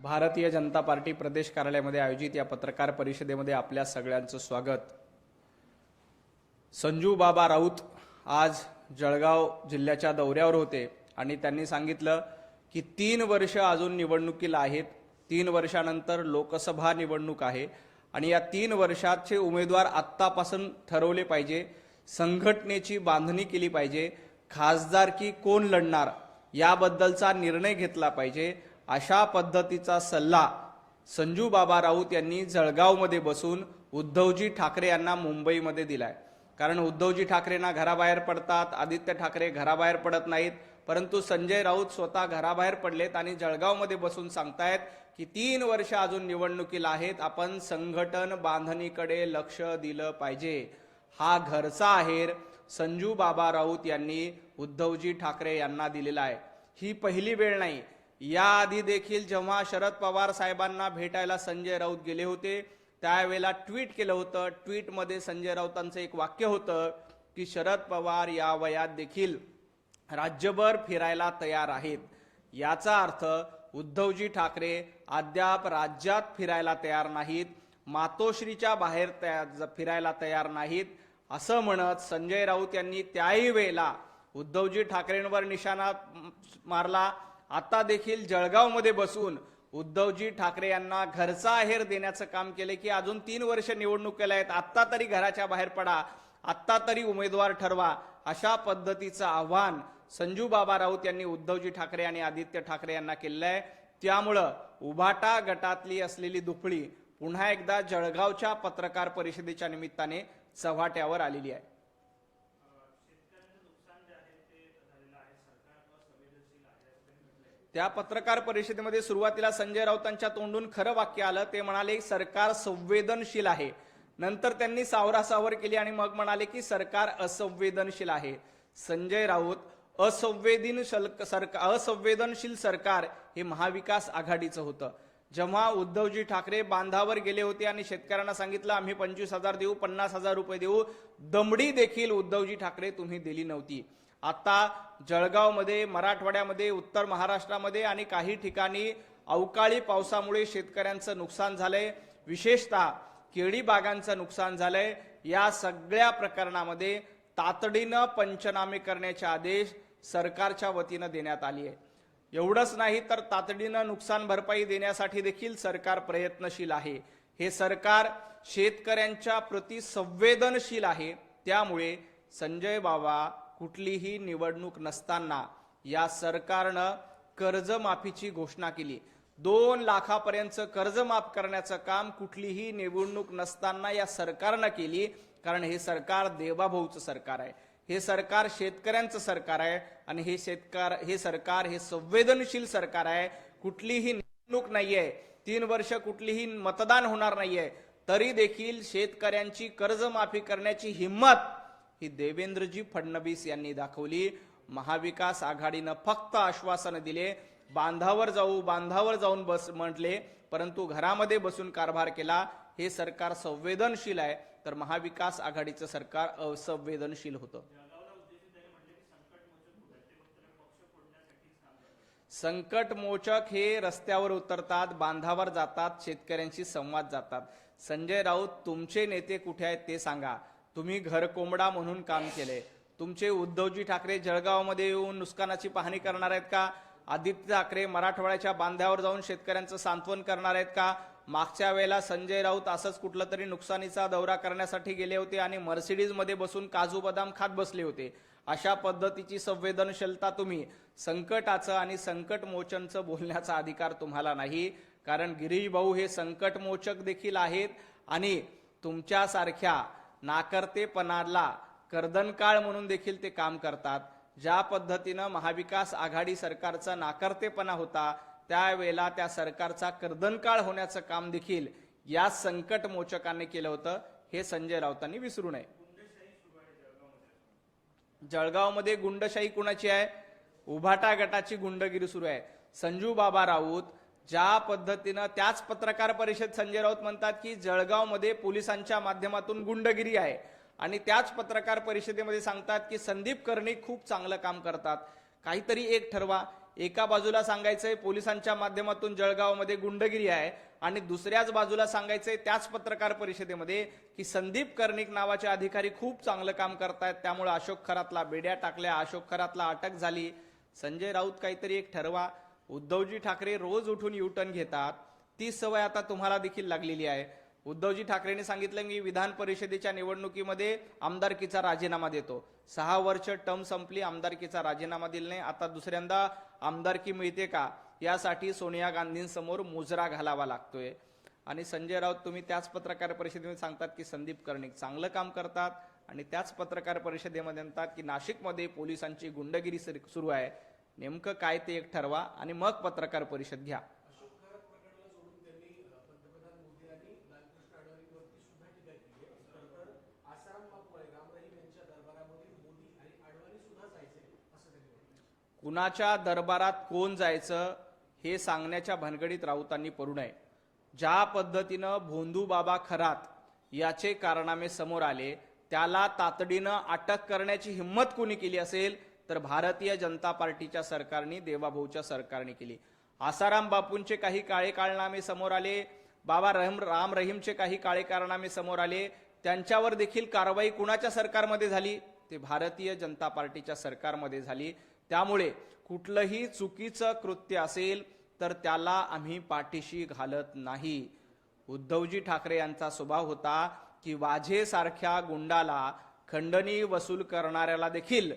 Bharatiya Janata party प्रदेश कार्यालयामध्ये आयोजित या पत्रकार परिषदेमध्ये आपल्या सगळ्यांचं स्वागत। संजू बाबा राऊत आज जळगाव जिल्ह्याच्या दौऱ्यावर होते आणि त्यांनी सांगितलं की 3 वर्ष अजून निवडणुकीला आहेत, 3 वर्षानंतर लोकसभा निवडणूक आहे आणि या 3 वर्षाचे उमेदवार आत्तापासून ठरवले पाहिजे, संघटनेची बांधणी केली पाहिजे, खासदारकी कोण लढणार याबद्दलचा निर्णय घेतला पाहिजे। अशा पद्धतीचा सल्ला संजू बाबा राऊत यांनी जळगावमध्ये बसून उद्धवजी ठाकरे यांना मुंबईमध्ये दिलाय। कारण उद्धवजी ठाकरेंना घराबाहेर पडतात, आदित्य ठाकरे घराबाहेर पडत नाहीत, परंतु संजय राऊत स्वतः घराबाहेर पडलेत आणि जळगावमध्ये बसून सांगतायत की 3 वर्ष अजून निवडणुकीला आहेत, आपण संघटन बांधणीकडे लक्ष दिलं पाहिजे। हा घरचा आहेर संजू बाबा राऊत यांनी उद्धवजी ठाकरे यांना दिलेला आहे। ही पहिली वेळ नाही, याआधी देखील जेव्हा शरद पवार साहेबांना भेटायला संजय राऊत गेले होते त्यावेळेला ट्विट केलं होतं। ट्विटमध्ये संजय राऊतांचं एक वाक्य होतं की शरद पवार या वयात देखील राज्यभर फिरायला तयार आहेत। याचा अर्थ उद्धवजी ठाकरे अद्याप राज्यात फिरायला तयार नाहीत, मातोश्रीच्या बाहेर फिरायला तयार नाहीत असं म्हणत संजय राऊत यांनी त्याही वेळेला उद्धवजी ठाकरेंवर निशाणा मारला। आता देखील जळगावमध्ये बसून उद्धवजी ठाकरे यांना घरचा आहेर देण्याचं काम केले की अजून 3 वर्ष निवडणुकीला आहेत, आत्ता तरी घराच्या बाहेर पडा, आत्ता तरी उमेदवार ठरवा। अशा पद्धतीचं आव्हान संजू बाबा राऊत यांनी उद्धवजी ठाकरे आणि आदित्य ठाकरे यांना केलं आहे। त्यामुळं उभाटा गटातली असलेली दुफळी पुन्हा एकदा जळगावच्या पत्रकार परिषदेच्या निमित्ताने चव्हाट्यावर आलेली आहे। त्या पत्रकार परिषदेमध्ये सुरुवातीला संजय राऊतांच्या तोंडून खरं वाक्य आलं, ते म्हणाले सरकार संवेदनशील आहे। नंतर त्यांनी सावरासावर केली आणि मग म्हणाले की सरकार असंवेदनशील आहे। संजय राऊत असंवेदनशील सरकार हे महाविकास आघाडीचं होतं। जेव्हा उद्धवजी ठाकरे बांधावर गेले होते आणि शेतकऱ्यांना सांगितलं आम्ही 25,000 देऊ, 50,000 रुपये देऊ, दमडी देखील उद्धवजी ठाकरे तुम्ही दिली नव्हती। आता जळगावमध्ये, मराठवाड्यामध्ये, उत्तर महाराष्ट्रामध्ये आणि काही ठिकाणी अवकाळी पावसामुळे शेतकऱ्यांचं नुकसान झालंय, विशेषतः केळी बागांचं नुकसान झालंय। या सगळ्या प्रकरणामध्ये तातडीनं पंचनामे करण्याचे आदेश सरकारच्या वतीनं देण्यात आले आहे। एवढंच नाही तर तातडीनं नुकसान भरपाई देण्यासाठी देखील सरकार प्रयत्नशील आहे। हे सरकार शेतकऱ्यांच्या प्रति संवेदनशील आहे। त्यामुळे संजय बाबा कुठलीही निवडणूक नसताना या सरकारनं कर्जमाफीची घोषणा केली। 2 लाखापर्यंत कर्ज माफ करण्याचं काम कुठलीही निवडणूक नसताना या सरकारनं केली। कारण हे सरकार देवाभाऊचं सरकार आहे, हे सरकार शेतकऱ्यांचं सरकार आहे आणि हे सरकार हे संवेदनशील सरकार आहे। कुठलीही निवडणूक नाहीये, 3 वर्ष कुठलीही मतदान होणार नाहीये, तरी देखील शेतकऱ्यांची कर्जमाफी करण्याची हिम्मत ही देवेंद्रजी फडणवीस यांनी दाखवली। महाविकास आघाडीनं फक्त आश्वासन दिले, बांधावर जाऊन बस म्हटले, परंतु घरामध्ये बसून कारभार केला। हे सरकार संवेदनशील आहे तर महाविकास आघाडीचं सरकार असंवेदनशील होतं। संकट मोचक हे रस्त्यावर उतरतात, बांधावर जातात, शेतकऱ्यांशी संवाद जातात। संजय राऊत तुमचे नेते कुठे आहेत ते सांगा। तुम्ही घरकोंबडा म्हणून काम केले। तुमचे उद्धवजी ठाकरे जळगावमध्ये येऊन नुकसानाची पाहणी करणार आहेत का? आदित्य ठाकरे मराठवाड्याच्या बांध्यावर जाऊन शेतकऱ्यांचं सांत्वन करणार आहेत का? मागच्या वेळेला संजय राऊत असंच कुठलं तरी नुकसानीचा दौरा करण्यासाठी गेले होते आणि मर्सिडीजमध्ये बसून काजू बदाम खात बसले होते। अशा पद्धतीची संवेदनशीलता तुम्ही संकटाचं आणि संकट मोचनचं बोलण्याचा अधिकार तुम्हाला नाही। कारण गिरीश भाऊ हे संकट मोचक देखील आहेत आणि तुमच्यासारख्या नाकर्तेपणाला कर्दनकाळ म्हणून देखील ते काम करतात। ज्या पद्धतीनं महाविकास आघाडी सरकारचा नाकर्तेपणा होता त्यावेळेला त्या सरकारचा कर्दनकाळ होण्याचं काम देखील या संकट मोचकांनी केलं होतं, हे संजय राऊतांनी विसरू नये। जळगावमध्ये गुंडशाही कुणाची आहे? उभाटा गटाची गुंडगिरी सुरू आहे। संजू बाबा राऊत ज्या पद्धतीनं, त्याच पत्रकार परिषद संजय राऊत म्हणतात की जळगावमध्ये पोलिसांच्या माध्यमातून गुंडगिरी आहे आणि त्याच पत्रकार परिषदेमध्ये सांगतात की संदीप कर्णिक खूप चांगलं काम करतात। काहीतरी एक ठरवा, एका बाजूला सांगायचंय पोलिसांच्या माध्यमातून जळगावमध्ये गुंडगिरी आहे आणि दुसऱ्याच बाजूला सांगायचंय त्याच पत्रकार परिषदेमध्ये की संदीप कर्णिक नावाचे अधिकारी खूप चांगलं काम करतायत, त्यामुळे अशोक खरातला बेड्या टाकल्या, अशोक खरातला अटक झाली. संजय राऊत काहीतरी एक ठरवा. उद्धवजी ठाकरे रोज उठून युटर्न घेतात, ती सवय आता तुम्हाला देखील लागलेली आहे. उद्धवजी ठाकरेंनी सांगितलं मी विधान परिषदेच्या निवडणुकीमध्ये आमदारकीचा राजीनामा देतो. 6 वर्ष टर्म संपली, आमदारकीचा राजीनामा दिला नाही. आता दुसऱ्यांदा आमदारकी मिळते का यासाठी सोनिया गांधींसमोर मुजरा घालावा लागतोय. आणि संजय राऊत तुम्ही त्याच पत्रकार परिषदेमध्ये सांगतात की संदीप कर्णिक चांगलं काम करतात आणि त्याच पत्रकार परिषदेमध्ये म्हणतात की नाशिकमध्ये पोलिसांची गुंडगिरी सुरू आहे. नेमकं काय ते एक ठरवा आणि मग पत्रकार परिषद घ्या. कुणाच्या दरबारात कोण जायचं हे सांगण्याच्या भानगडीत राऊतांनी पडू नये. ज्या पद्धतीनं भोंदू बाबा खरात याचे कारनामे समोर आले त्याला तातडीनं अटक करण्याची हिंमत कोणी केली असेल तर भारतीय जनता पार्टीच्या सरकारने, देवाभाऊच्या सरकारने केली. आसाराम बापूंचे काही काळे कारनामे समोर आले, बाबा राम रहीमचे काही काळे कारनामे समोर आले, त्यांच्यावर देखील कारवाई कुणाच्या सरकारमध्ये झाली? ते भारतीय जनता पार्टीच्या सरकारमध्ये झाली. त्यामुळे कुठलंही चुकीचं कृत्य असेल तर त्याला आम्ही पाठीशी घालत नाही. उद्धवजी ठाकरे यांचा स्वभाव होता की वाझेसारख्या गुंडाला खंडणी वसूल करणाऱ्याला देखील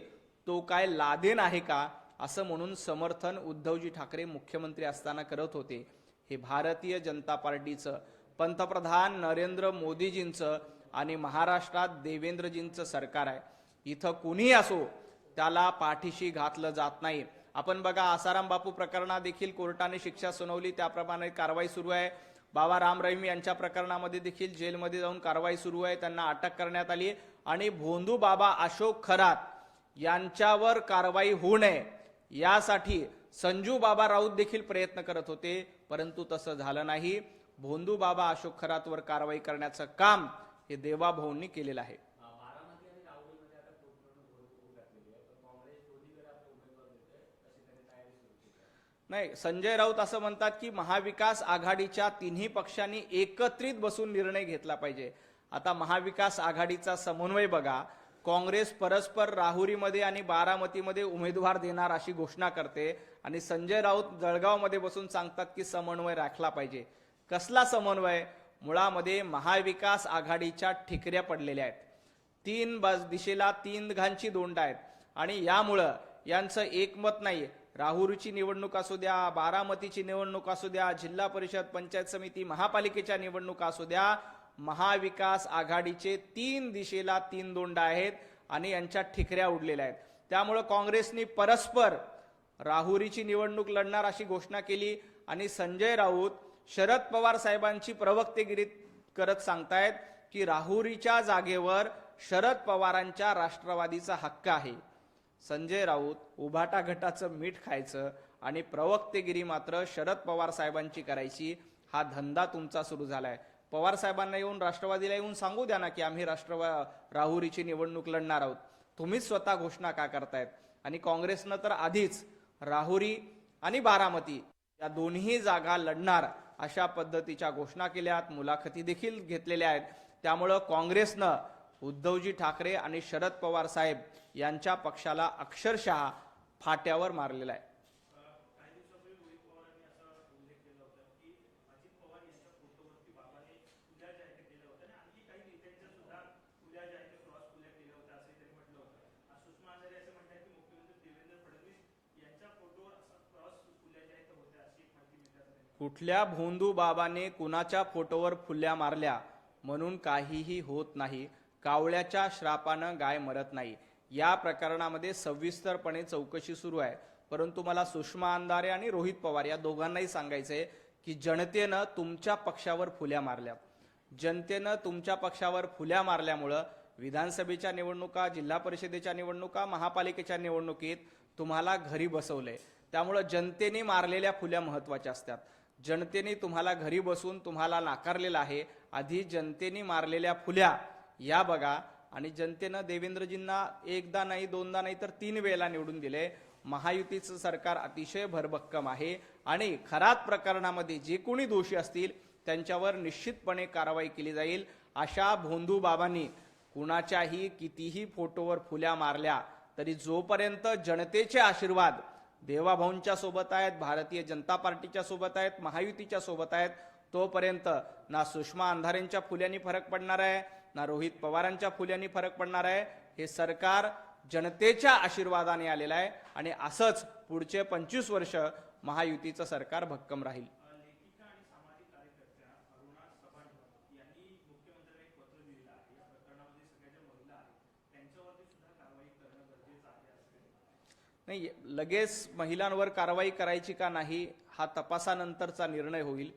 तो काय लादेन आहे का असं म्हणून समर्थन उद्धवजी ठाकरे मुख्यमंत्री असताना करत होते. हे भारतीय जनता पार्टीचं, पंतप्रधान नरेंद्र मोदीजींचं आणि महाराष्ट्रात देवेंद्रजींचं सरकार आहे. इथं कुणी असो त्याला पाठीशी घातलं जात नाही. आपण बघा आसाराम बापू प्रकरणात देखील कोर्टाने शिक्षा सुनावली, त्याप्रमाणे कारवाई सुरू आहे. बाबा राम रहीम यांच्या प्रकरणामध्ये देखील जेलमध्ये जाऊन कारवाई सुरू आहे, त्यांना अटक करण्यात आली. आणि भोंदू बाबा अशोक खरात यांच्यावर कारवाई होऊ नये यासाठी संजू बाबा राऊत देखील प्रयत्न करत होते, परंतु तसं झालं नाही. भोंदू बाबा अशोक खरातवर कारवाई करण्याचं काम हे देवाभाऊंनी केलेलं आहे. नाही, संजय राऊत असं म्हणतात की महाविकास आघाडीच्या तिन्ही पक्षांनी एकत्रित बसून निर्णय घेतला पाहिजे. आता महाविकास आघाडीचा समन्वय बघा, काँग्रेस परस्पर राहुरीमध्ये आणि बारामतीमध्ये उमेदवार देणार अशी घोषणा करते आणि संजय राऊत जळगावमध्ये बसून सांगतात की समन्वय राखला पाहिजे. कसला समन्वय? मुळामध्ये महाविकास आघाडीच्या ठिकऱ्या पडलेल्या आहेत. 3 दिशेला 3 घांची दोंड आहेत आणि यामुळं यांचं एकमत नाही. राहुरीची निवडणूक असू द्या, बारामतीची निवडणूक असू द्या, जिल्हा परिषद, पंचायत समिती, महापालिकेच्या निवडणुका असू द्या, महाविकास आघाडीचे 3 दिशेला 3 दोंड आहेत आणि यांच्या ठिकऱ्या उडलेल्या आहेत. त्यामुळे काँग्रेसनी परस्पर राहुरीची निवडणूक लढणार अशी घोषणा केली आणि संजय राऊत शरद पवार साहेबांची प्रवक्तेगिरी करत सांगतायत की राहुरीच्या जागेवर शरद पवारांच्या राष्ट्रवादीचा हक्क आहे. संजय राऊत उभाटा गटाचं मीठ खायचं आणि प्रवक्तेगिरी मात्र शरद पवार साहेबांची करायची, हा धंदा तुमचा सुरू झालाय. पवार साहेबांना येऊन, राष्ट्रवादीला येऊन सांगू द्या ना की आम्ही राहुरीची निवडणूक लढणार आहोत. तुम्हीच स्वतः घोषणा का करतायत? आणि काँग्रेसनं तर आधीच राहुरी आणि बारामती या दोन्ही जागा लढणार अशा पद्धतीच्या घोषणा केल्यात, मुलाखती देखील घेतलेल्या आहेत. त्यामुळं काँग्रेसनं उद्धवजी ठाकरे आणि शरद पवार साहेब यांच्या पक्षाला अक्षरशः फाट्यावर मारलेला आहे. कुठल्या भोंदू बाबाने कुणाच्या फोटोवर फुल्या मारल्या म्हणून काहीही होत नाही. कावळ्याच्या श्रापानं गाय मरत नाही. या प्रकरणामध्ये सविस्तरपणे चौकशी सुरू आहे. परंतु मला सुषमा अंधारे आणि रोहित पवार या दोघांनाही सांगायचंय की जनतेनं तुमच्या पक्षावर फुल्या मारल्या. जनतेनं तुमच्या पक्षावर फुल्या मारल्यामुळं विधानसभेच्या निवडणुका, जिल्हा परिषदेच्या निवडणुका, महापालिकेच्या निवडणुकीत तुम्हाला घरी बसवलंय. त्यामुळं जनतेने मारलेल्या फुल्या महत्वाच्या असतात. जनतेने तुम्हाला घरी बसून तुम्हाला नाकारलेलं आहे. आधी जनतेने मारलेल्या फुल्या या बघा. आणि जनतेनं देवेंद्रजींना एकदा नाही, दोनदा नाही तर 3 वेळेला निवडून दिले. महायुतीचं सरकार अतिशय भरभक्कम आहे आणि खरात प्रकरणामध्ये जे कोणी दोषी असतील त्यांच्यावर निश्चितपणे कारवाई केली जाईल। अशा भोंदू बाबांनी कुणाच्याही कितीही फोटोवर फुल्या मारल्या तरी जोपर्यंत जनतेचे आशीर्वाद देवाभाऊंच्या सोबत आहेत, भारतीय जनता पार्टीच्या सोबत आहेत, महायुतीच्या सोबत आहेत, तोपर्यंत ना सुषमा अंधारेंच्या फुल्यांनी फरक पडणार आहे, ना रोहित पवारांच्या फुल्यांनी फरक पडणार आहे। हे सरकार जनतेच्या आशीर्वादाने आलेलं आहे आणि असंच पुढचे 25 वर्ष महायुतीचं सरकार भक्कम राहील। नाही, लगेच महिलांवर कारवाई करायची का नाही हा तपासानंतरचा निर्णय होईल।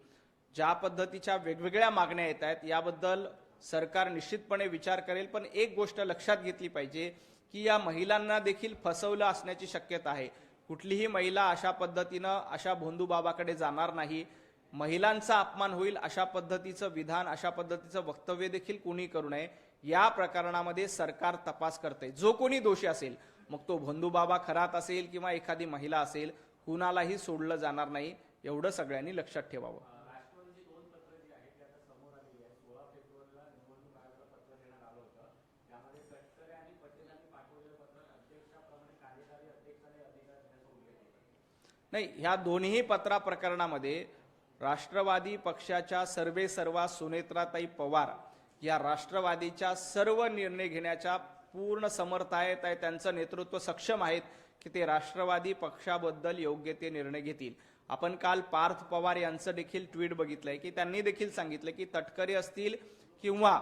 ज्या पद्धतीच्या वेगवेगळ्या मागण्या येत आहेत याबद्दल सरकार निश्चितपणे विचार करेल, पण एक गोष्ट लक्षात घेतली पाहिजे की या महिलांना देखील फसवलं असण्याची शक्यता आहे। कुठलीही महिला अशा पद्धतीनं अशा भोंदू बाबाकडे जाणार नाही। महिलांचा अपमान होईल अशा पद्धतीचं विधान, अशा पद्धतीचं वक्तव्य देखील कोणी करू नये। या प्रकरणामध्ये सरकार तपास करते। जो कोणी दोषी असेल, मग तो भोंदू बाबा खरात असेल किंवा एखादी महिला असेल, कुणालाही सोडलं जाणार नाही, एवढं सगळ्यांनी लक्षात ठेवावं। नाही, ह्या दोन्ही पत्रा प्रकरणामध्ये राष्ट्रवादी पक्षाच्या सर्वेसर्वा सुनेत्राताई पवार या राष्ट्रवादीच्या सर्व निर्णय घेण्याच्या पूर्ण समर्थ आहेत, त्यांचं नेतृत्व सक्षम आहेत की ते राष्ट्रवादी पक्षाबद्दल योग्य ते निर्णय घेतील। आपण काल पार्थ पवार यांचं देखील ट्विट बघितलंय की त्यांनी देखील सांगितलं की तटकरे असतील किंवा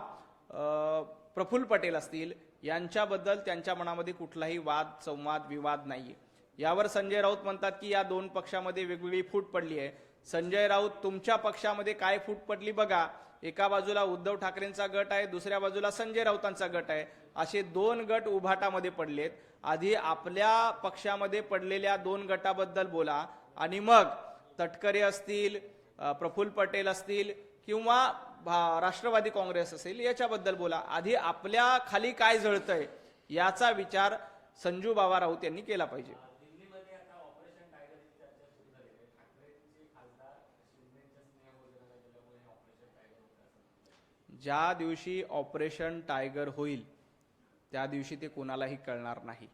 प्रफुल्ल पटेल असतील यांच्याबद्दल त्यांच्या मनामध्ये कुठलाही वाद संवाद विवाद नाहीये। यावर संजय राऊत म्हणतात की या दोन पक्षामध्ये वेगवेगळी फूट पडली आहे। संजय राऊत, तुमच्या पक्षामध्ये काय फूट पडली बघा। एका बाजूला उद्धव ठाकरेंचा गट आहे, दुसऱ्या बाजूला संजय राऊतांचा गट आहे, असे दोन गट उभाटामध्ये पडलेत। आधी आपल्या पक्षामध्ये पडलेल्या दोन गटाबद्दल बोला आणि मग तटकरे असतील, प्रफुल्ल पटेल असतील किंवा राष्ट्रवादी काँग्रेस असेल याच्याबद्दल बोला। आधी आपल्या खाली काय जळतंय याचा विचार संजू बाबा राऊत यांनी केला पाहिजे। ज्या दिवशी ऑपरेशन टायगर होईल त्या दिवशी ते कोणालाही कळणार नाही।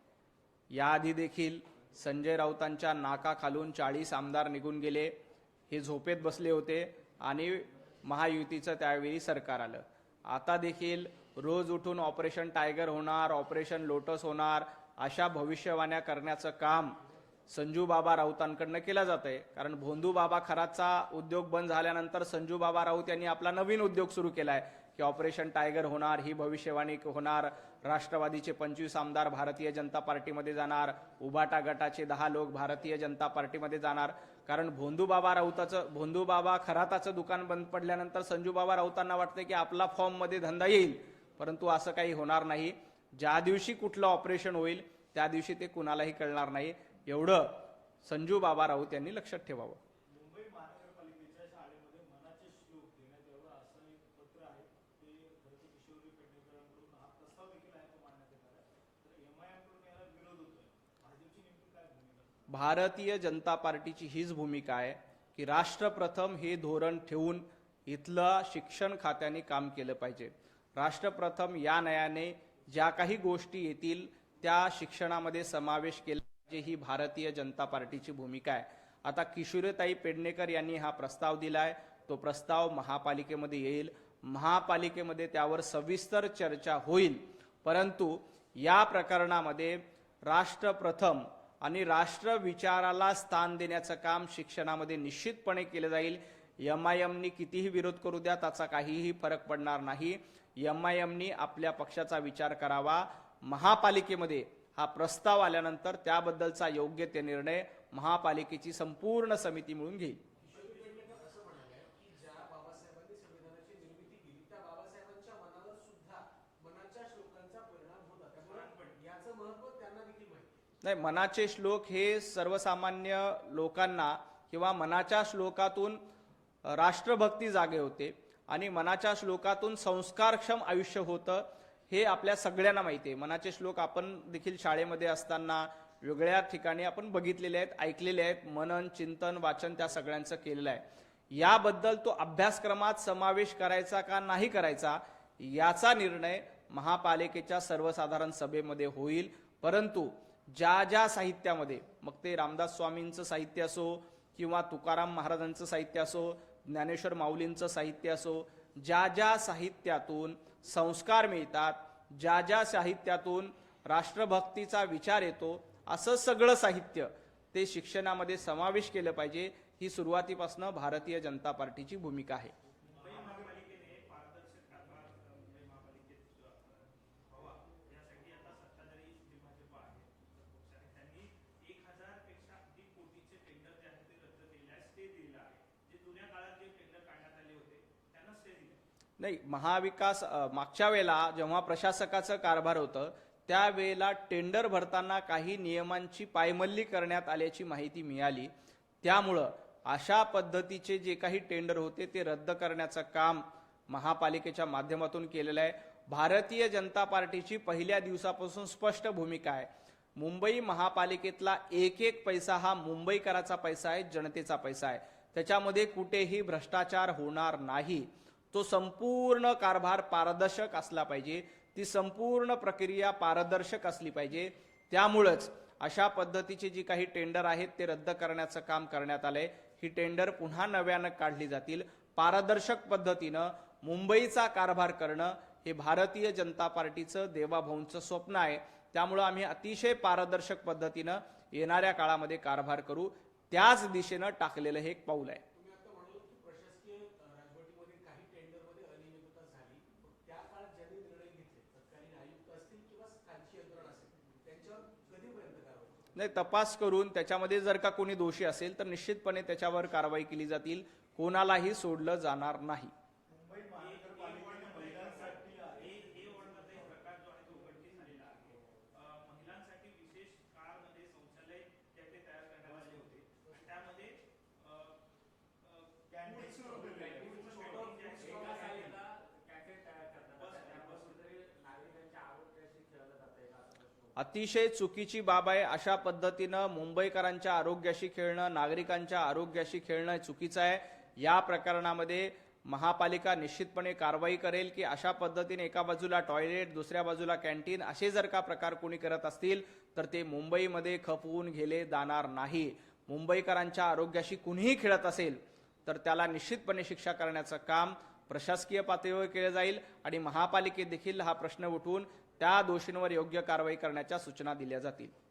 याआधी देखील संजय राऊतांच्या नाकाखालून 40 आमदार निघून गेले, हे झोपेत बसले होते आणि महायुतीचं त्यावेळी सरकार आलं। आता देखील रोज उठून ऑपरेशन टायगर होणार, ऑपरेशन लोटस होणार अशा भविष्यवाण्या करण्याचं काम संजू बाबा राऊतांकडनं केलं जातंय। कारण भोंदू बाबा खराचा उद्योग बंद झाल्यानंतर संजू बाबा राऊत यांनी आपला नवीन उद्योग सुरू केलाय की ऑपरेशन टायगर होणार, ही भविष्यवाणी होणार, राष्ट्रवादीचे 25 आमदार भारतीय जनता पार्टीमध्ये जाणार, उभाटा गटाचे 10 लोक भारतीय जनता पार्टीमध्ये जाणार। कारण भोंदू बाबा खराताचं दुकान बंद पडल्यानंतर संजू बाबा राऊतांना वाटतं की आपला फॉर्म मध्ये धंदा येईल, परंतु असं काही होणार नाही। ज्या दिवशी कुठलं ऑपरेशन होईल त्या दिवशी ते कुणालाही कळणार नाही, एवढं संजू बाबा राऊत यांनी लक्षात ठेवावं। मुंबई महानगरपालिकेच्या शाळेमध्ये मनाचे श्लोक देण्यात यावं असं एक पत्र आहे, ते खरंतर किशोरी पेडणेकरांकडून हा प्रस्ताव देखील आहे, तो मांडण्यात येणार आहे। तर एमआयएमकडून याला विरोध होतोय, भाजपची नेमकी काय भूमिका? भारतीय जनता पार्टीची हीच भूमिका आहे की राष्ट्रप्रथम हे धोरण ठेवून इथलं शिक्षण खात्याने काम केलं पाहिजे। राष्ट्रप्रथम या नयाने ज्या काही गोष्टी येतील त्या शिक्षणामध्ये समावेश केला पाहिजे, ही भारतीय जनता पार्टीची भूमिका आहे। आता किशोरीताई पेडणेकर यांनी हा प्रस्ताव दिलाय, तो प्रस्ताव महापालिकेमध्ये येईल, महापालिकेमध्ये त्यावर सविस्तर चर्चा होईल। परंतु या प्रकरणामध्ये राष्ट्रप्रथम आणि राष्ट्र विचाराला स्थान देण्याचं काम शिक्षणामध्ये निश्चितपणे केलं जाईल। एमआयएमनी कितीही विरोध करू द्या त्याचा काहीही फरक पडणार नाही। एमआयएमनी आपल्या पक्षाचा विचार करावा। महापालिकेमध्ये हा प्रस्ताव आल्यानंतर त्याबद्दलचा योग्य ते निर्णय महापालिकेची संपूर्ण समिती मिळून घेईल। नाही, मनाचे श्लोक हे सर्वसामान्य लोकांना किंवा मनाच्या श्लोकातून राष्ट्रभक्ती जागे होते आणि मनाच्या श्लोकातून संस्कारक्षम आयुष्य होतं, हे आपल्या सगळ्यांना माहिती आहे। मनाचे श्लोक आपण देखील शाळेमध्ये असताना वेगळ्या ठिकाणी आपण बघितलेले आहेत, ऐकलेले आहेत, मनन चिंतन वाचन त्या सगळ्यांचं केलेलं आहे। याबद्दल तो अभ्यासक्रमात समावेश करायचा का नाही करायचा याचा निर्णय महापालिकेच्या सर्वसाधारण सभेमध्ये होईल। परंतु ज्या ज्या साहित्यामध्ये, मग ते रामदास स्वामींचं साहित्य असो किंवा तुकाराम महाराजांचं साहित्य असो, ज्ञानेश्वर माऊलींचं साहित्य असो, ज्या ज्या साहित्यातून संस्कार मिळतात, ज्या ज्या साहित्यातून राष्ट्रभक्तीचा विचार येतो, असं सगळं साहित्य ते शिक्षणामध्ये समावेश केलं पाहिजे। ही सुरुवातीपासून भारतीय जनता पार्टीची भूमिका आहे। मुंबई महापालिकेने पारदर्शक कारभार मुंबई महापालिकेत व्हावा यासाठी आता सत्ताधारी जे भाजप आहे पक्षाने त्यांनी 1000 पेक्षा अधिक कोटीचे टेंडर जे आहेत ते रद्द केले आहे, स्टे दिलेला आहे। जे जुन्या काळात जे टेंडर काढण्यात आले होते त्यांना स्टे दिला नाही, महाविकास मागच्या वेळेला जेव्हा प्रशासकाचं कारभार होतं त्यावेळेला टेंडर भरताना काही नियमांची पायमल्ली करण्यात आल्याची माहिती मिळाली। त्यामुळं अशा पद्धतीचे जे काही टेंडर होते ते रद्द करण्याचं काम महापालिकेच्या माध्यमातून केलेलं आहे। भारतीय जनता पार्टीची पहिल्या दिवसापासून स्पष्ट भूमिका आहे, मुंबई महापालिकेतला एक एक पैसा हा मुंबईकराचा पैसा आहे, जनतेचा पैसा आहे। त्याच्यामध्ये कुठेही भ्रष्टाचार होणार नाही। तो संपूर्ण कारभार पारदर्शक असला पाहिजे, ती संपूर्ण प्रक्रिया पारदर्शक असली पाहिजे। त्यामुळेच अशा पद्धतीची जी काही टेंडर आहेत ते रद्द करण्याचं काम करण्यात आलंय। ही टेंडर पुन्हा नव्यानं काढली जातील। पारदर्शक पद्धतीनं मुंबईचा कारभार करणं हे भारतीय जनता पार्टीचं देवाभाऊंचं स्वप्न आहे। त्यामुळे आम्ही अतिशय पारदर्शक पद्धतीनं येणाऱ्या काळामध्ये कारभार करू, त्याच दिशेनं टाकलेलं हे एक पाऊल आहे। तुम्ही आता म्हणालात की प्रशासकीय राजवटीमध्ये काही टेंडरमध्ये अनियमितता झाली, त्या काळात ज्यांनी निर्णय घेतले तत्कालीन आयुक्त असतील किंवा खालची यंत्रणा असेल त्यांच्यावर कधीपर्यंत कारवाई? नाही, तपास करून त्याच्यामध्ये जर का कोणी दोषी असेल तर निश्चितपणे त्याच्यावर कारवाई केली जातील, कोणालाही सोडलं जाणार नाही। मुंबई महानगरपालिकेने महिलांसाठी हे वॉर्डमध्ये एक प्रकार जो आहे तो उघडकीस आलेला आहे। महिलांसाठी विशेष कारमध्ये शौचालय त्याचे तयार करण्यात आले होते आणि त्यामध्ये कॅन्टीन सुरू केलेले आहे। अतिशय चुकीची बाब आहे। अशा पद्धतीनं मुंबईकरांच्या आरोग्याशी खेळणं, नागरिकांच्या आरोग्याशी खेळणं हे चुकीचं आहे। या प्रकरणामध्ये महापालिका निश्चितपणे कारवाई करेल की अशा पद्धतीने एका बाजूला टॉयलेट, दुसऱ्या बाजूला कॅन्टीन असे जर का प्रकार कोणी करत असतील तर ते मुंबईमध्ये खपवून गेले जाणार नाही। मुंबईकरांच्या आरोग्याशी कुणीही खेळत असेल तर त्याला निश्चितपणे शिक्षा करण्याचं काम प्रशासकीय पातळीवर केलं जाईल आणि महापालिकेत देखील हा प्रश्न उठवून त्या दोषींवर योग्य कारवाई करण्याच्या सूचना दिल्या जातील।